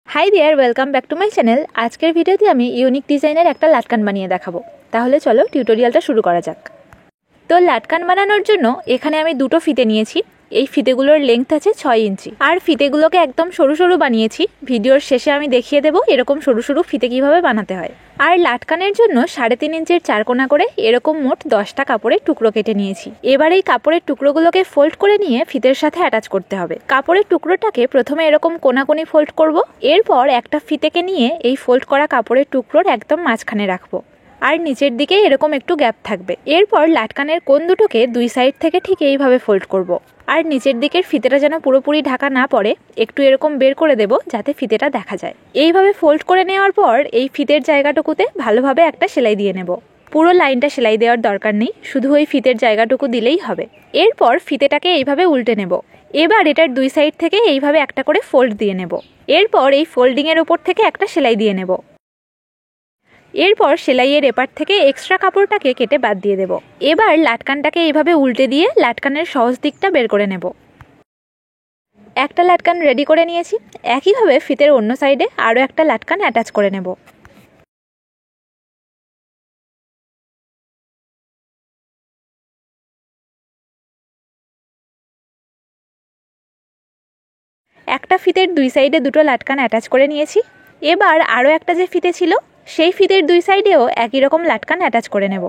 High there welcome back to my channel. आजकेर भिडियोते आमी यूनिक डिजाइनेर एक लाटकान बानिये देखाबो। ताहले चलो टिउटोरियालटा शुरू करा जाक। तो लाटकान बानानोर जोन्नो एखाने आमी दुटो फिते नियेछि। এই ফিতেগুলোর লেংথ আছে 6 ইঞ্চি আর ফিতেগুলোকে একদম সরু সরু বানিয়েছি। ভিডিওর শেষে আমি দেখিয়ে দেব এরকম সরু সরু ফিতে কিভাবে বানাতে হয়। আর লাটকানের জন্য 3.5 ইঞ্চির চারকোনা করে এরকম মোট 10টা কাপড়ের টুকরো কেটে নিয়েছি। এবার এই কাপড়ের টুকরোগুলোকে ফোল্ড করে নিয়ে ফিতের সাথে অ্যাটাচ করতে হবে। কাপড়ের টুকরোটাকে প্রথমে এরকম কোনাকুনি ফোল্ড করব, এরপর একটা ফিতেকে নিয়ে এই ফোল্ড করা কাপড়ের টুকরোর একদম মাঝখানে রাখবো আর নিচের দিকে এরকম একটু গ্যাপ থাকবে। এরপর লাটকানের কোণ দুটোকে দুই সাইড থেকে ঠিক এইভাবে ফোল্ড করব আর নিচের দিকের ফিতেটা যেন পুরোপুরি ঢাকা না পড়ে একটু এরকম বের করে দেব যাতে ফিতেটা দেখা যায়। এইভাবে ফোল্ড করে নেওয়ার পর এই ফিতের জায়গাটুকুতে ভালোভাবে একটা সেলাই দিয়ে নেব। পুরো লাইনটা সেলাই দেওয়ার দরকার নেই, শুধু ওই ফিতের জায়গাটুকু দিলেই হবে। এরপর ফিতেটাকে এইভাবে উল্টে নেব। এবার এটার দুই সাইড থেকে এইভাবে একটা করে ফোল্ড দিয়ে নেব। এরপর এই ফোল্ডিংয়ের ওপর থেকে একটা সেলাই দিয়ে নেব। এরপর সেলাইয়ের এপার থেকে এক্সট্রা কাপড়টাকে কেটে বাদ দিয়ে দেব। এবার লাটকানটাকে এইভাবে উল্টে দিয়ে লাটকানের সহজ দিকটা বের করে নেব। একটা লাটকান রেডি করে নিয়েছি। একইভাবে ফিতের অন্য সাইডে আরও একটা লাটকান অ্যাটাচ করে নেব। একটা ফিতের দুই সাইডে দুটো লাটকান অ্যাটাচ করে নিয়েছি। এবার আরও একটা যে ফিতে ছিল সেই ফিতের দুই সাইডেও একই রকম লাটকান অ্যাটাচ করে নেব।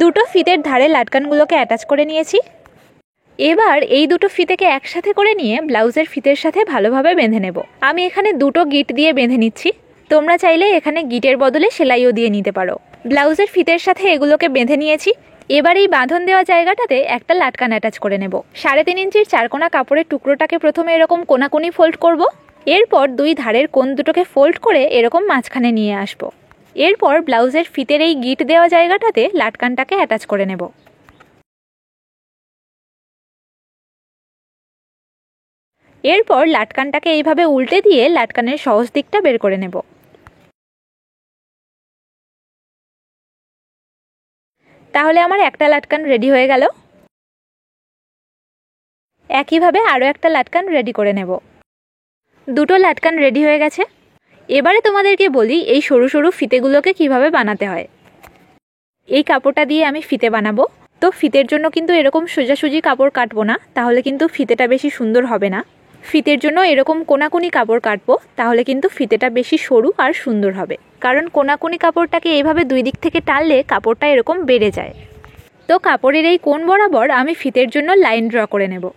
দুটো ফিতের ধারে লাটকানগুলোকে অ্যাটাচ করে নিয়েছি। এবার এই দুটো ফিতেকে একসাথে করে নিয়ে ব্লাউজের ফিতের সাথে ভালোভাবে বেঁধে নেব। আমি এখানে দুটো গিট দিয়ে বেঁধে নিচ্ছি। তোমরা চাইলে এখানে গিটের বদলে সেলাইও দিয়ে নিতে পারো। ব্লাউজের ফিতের সাথে এগুলোকে বেঁধে নিয়েছি। এবার এই বাঁধন দেওয়া জায়গাটাতে একটা লাটকান অ্যাটাচ করে নেব। 3.5 ইঞ্চির চারকোনা কাপড়ের টুকরোটাকে প্রথমে এরকম কোনাকুনি ফোল্ড করব। এরপর দুই ধারের কোণ দুটোকে ফোল্ড করে এরকম মাঝখানে নিয়ে আসব। এরপর ব্লাউজের ফিতের এই গিট দেওয়া জায়গাটাতে লাটকানটাকে অ্যাটাচ করে নেব। এরপর লাটকানটাকে এইভাবে উল্টে দিয়ে লাটকানের সহজ দিকটা বের করে নেব। তাহলে আমার একটা লাটকান রেডি হয়ে গেল। একইভাবে আরও একটা লাটকান রেডি করে নেব। দুটো লাটকান রেডি হয়ে গেছে। এবারে তোমাদেরকে বলি এই সরু সরু ফিতেগুলোকে কিভাবে বানাতে হয়। এই কাপড়টা দিয়ে আমি ফিতে বানাবো। তো ফিতের জন্য কিন্তু এরকম সোজাসুজি কাপড় কাটবো না, তাহলে কিন্তু ফিতেটা বেশি সুন্দর হবে না। ফিতের জন্য এরকম কোনাকুনি কাপড় কাটবো, তাহলে কিন্তু ফিতেটা বেশি সরু আর সুন্দর হবে। কারণ কোনাকুনি কাপড়টাকে এইভাবে দুই দিক থেকে টানলে কাপড়টা এরকম বেড়ে যায়। তো কাপড়ের এই কোণ বরাবর আমি ফিতের জন্য লাইন ড্র করে নেব।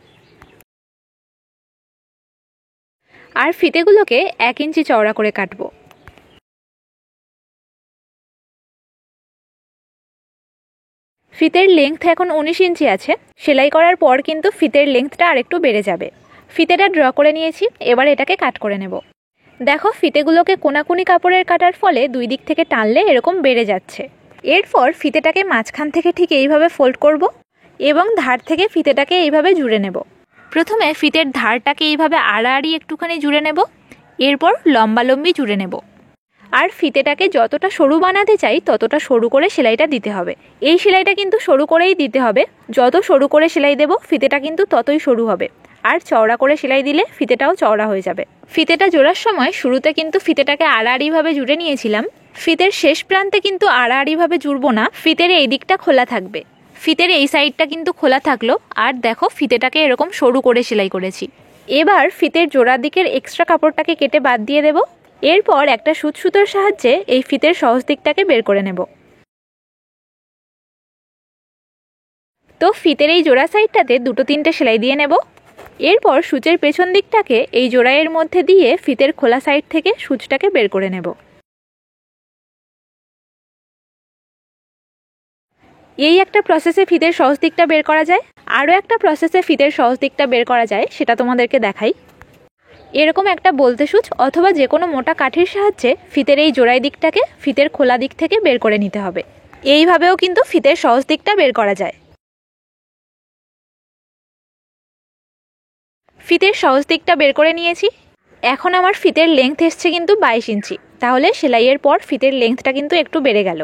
আর ফিতেগুলোকে 1 ইঞ্চি চওড়া করে কাটবো। ফিতের লেংথ এখন 19 ইঞ্চি আছে। সেলাই করার পর কিন্তু ফিতের লেংথটা আরেকটু বেড়ে যাবে। ফিতেটা ড্র করে নিয়েছি। এবার এটাকে কাট করে নেব। দেখো ফিতেগুলোকে কোনাকুনি কাপড়ের কাটার ফলে দুই দিক থেকে টানলে এরকম বেড়ে যাচ্ছে। এরপর ফিতেটাকে মাঝখান থেকে ঠিক এইভাবে ফোল্ড করব এবং ধার থেকে ফিতেটাকে এইভাবে জুড়ে নেব। প্রথমে ফিতের ধারটাকে এইভাবে আড়াআড়ি একটুখানি জুড়ে নেব। এরপর লম্বালম্বি জুড়ে নেব। আর ফিতেটাকে যতটা সরু বানাতে চাই ততটা সরু করে সেলাইটা দিতে হবে। এই সেলাইটা কিন্তু সরু করেই দিতে হবে। যত সরু করে সেলাই দেব ফিতেটা কিন্তু ততই সরু হবে। আর চওড়া করে সেলাই দিলে ফিতেটাও চওড়া হয়ে যাবে। ফিতেটা জোড়ার সময় শুরুতে কিন্তু ফিতেটাকে আড়াআড়িভাবে জুড়ে নিয়েছিলাম। ফিতের শেষ প্রান্তে কিন্তু আড়াআড়িভাবে জুড়বো না, ফিতের এই দিকটা খোলা থাকবে। ফিতের এই সাইডটা কিন্তু খোলা থাকলো। আর দেখো ফিতেটাকে এরকম সরু করে সেলাই করেছি। এবার ফিতের জোড়ার দিকের এক্সট্রা কাপড়টাকে কেটে বাদ দিয়ে দেব। এরপর একটা সুতোর সাহায্যে এই ফিতের সহজ দিকটাকে বের করে নেব। তো ফিতের এই জোড়া সাইডটাতে 2-3টে সেলাই দিয়ে নেব। এরপর সূচের পেছন দিকটাকে এই জোড়াইয়ের মধ্যে দিয়ে ফিতের খোলা সাইড থেকে সূচটাকে বের করে নেব। এই একটা প্রসেসে ফিতের সহজ দিকটা বের করা যায়। আরও একটা প্রসেসে ফিতের সহজ দিকটা বের করা যায়, সেটা তোমাদেরকে দেখাই। এরকম একটা বলতে সূচ অথবা যে কোনো মোটা কাঠির সাহায্যে ফিতের এই জোড়াই দিকটাকে ফিতের খোলা দিক থেকে বের করে নিতে হবে। এইভাবেও কিন্তু ফিতের সহজ দিকটা বের করা যায়। ফিতের সহজ দিকটা বের করে নিয়েছি। এখন আমার ফিতের লেংথ এসছে কিন্তু 22 ইঞ্চি। তাহলে সেলাইয়ের পর ফিতের লেংথটা কিন্তু একটু বেড়ে গেল।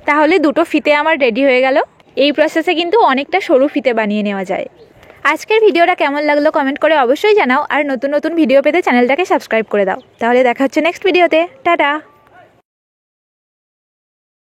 তাহলে দুটো ফিতে আমার রেডি হয়ে গেল। এই প্রসেসে কিন্তু অনেকটা সরু ফিতে বানিয়ে নেওয়া যায়। আজকের ভিডিওটা কেমন লাগলো কমেন্ট করে অবশ্যই জানাও, আর নতুন নতুন ভিডিও পেতে চ্যানেলটাকে সাবস্ক্রাইব করে দাও। তাহলে দেখা হচ্ছে নেক্সট ভিডিওতে। টাটা।